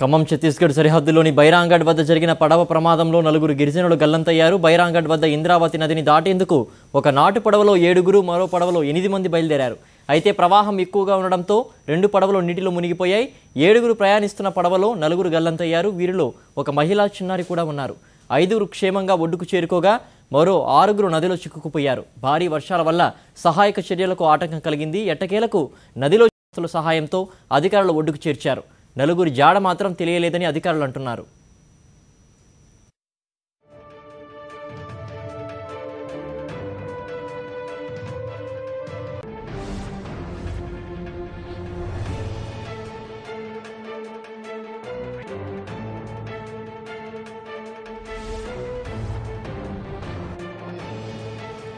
ఖమ్మం ఛత్తీస్గఢ్ సరిహద్దులోని బైరాంగఢ్ వద్ద జరిగిన పడవ ప్రమాదంలో 4 గిరిజనులు గల్లంతయ్యారు. బైరాంగఢ్ వద్ద ఇంద్రావతి నదిని దాటేందుకు ఒక నాటు పడవలో 7, మరో పడవలో 8 మంది బయలుదేరారు. అయితే ప్రవాహం ఎక్కువగా ఉండడంతో 2 పడవలు నీటిలో మునిగిపోయాయి. 7 ప్రయాణిస్తున్న పడవలో 4 గల్లంతయ్యారు. వీరిలో ఒక మహిళా చిన్నారి కూడా ఉన్నారు. 5 క్షేమంగా ఒడ్డుకు చేరుకోగా మరో 6 నదిలో చిక్కుకుపోయారు. భారీ వర్షాల వల్ల సహాయక చర్యలకు ఆటంకం కలిగింది. ఎట్టకేలకు నదిలో సహాయంతో అధికారులు ఒడ్డుకు చేర్చారు. 4 జాడ మాత్రం తెలియలేదని అధికారులు అంటున్నారు.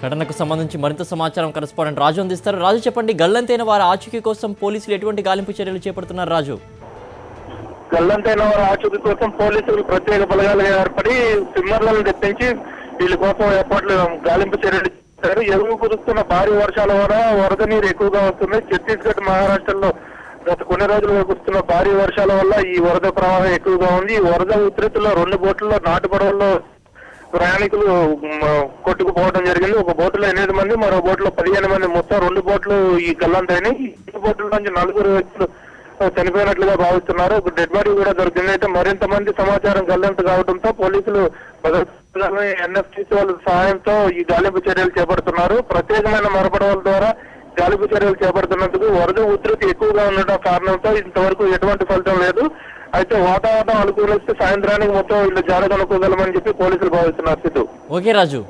ఘటనకు సంబంధించి మరింత సమాచారం కరెస్పాండెంట్ రాజు అందిస్తారు. రాజు, చెప్పండి, గల్లంతైన వారి ఆచూకీ కోసం పోలీసులు ఎటువంటి గాలింపు చర్యలు చేపడుతున్నారు? రాజు, గల్లంతైన వారి ఆచూకీ కోసం పోలీసులు ప్రత్యేక బలగాలు ఏర్పడి స్విమ్మర్లను తెప్పించి వీళ్ళ కోసం ఏర్పాట్లు గాలింపు చర్యలు చేశారు. ఎరువు కురుస్తున్న భారీ వర్షాల వల్ల వరద నీరు ఎక్కువగా వస్తుంది. ఛత్తీస్గఢ్, మహారాష్ట్రలో గత కొన్ని రోజులుగా కురుస్తున్న భారీ వర్షాల వల్ల ఈ వరద ప్రవాహం ఎక్కువగా ఉంది. ఈ వరద ఉధృతిలో 2 బోట్లలో, నాటు పడవల్లో ప్రయాణికులు కొట్టుకుపోవడం జరిగింది. ఒక బోటులో 8 మంది, మరో బోటులో 15 మంది, మొత్తం 2 బోట్లు ఈ గల్లంతైనాయి. ఈ 2 బోట్ల నుంచి 4 వ్యక్తులు చనిపోయినట్లుగా భావిస్తున్నారు. డెడ్ బాడీ కూడా దొరికింది. అయితే మరింత మంది సమాచారం గల్లంతు కావడంతో పోలీసులు ఎన్ఎఫ్టీసీ వాళ్ళ సహాయంతో ఈ గాలింపు చర్యలు చేపడుతున్నారు. ప్రత్యేకమైన మరపడవల ద్వారా గాలింపు చర్యలు చేపడుతున్నందుకు వరద ఉధృతి ఎక్కువగా ఉండడం కారణంతో ఇంతవరకు ఎటువంటి ఫలితం లేదు. అయితే వాతావరణం అనుకూలిస్తే సాయంత్రానికి మొత్తం వీళ్ళు జాగ్రత్త అనుకోగలమని చెప్పి పోలీసులు భావిస్తున్నారు. సిద్ధు. ఓకే రాజు.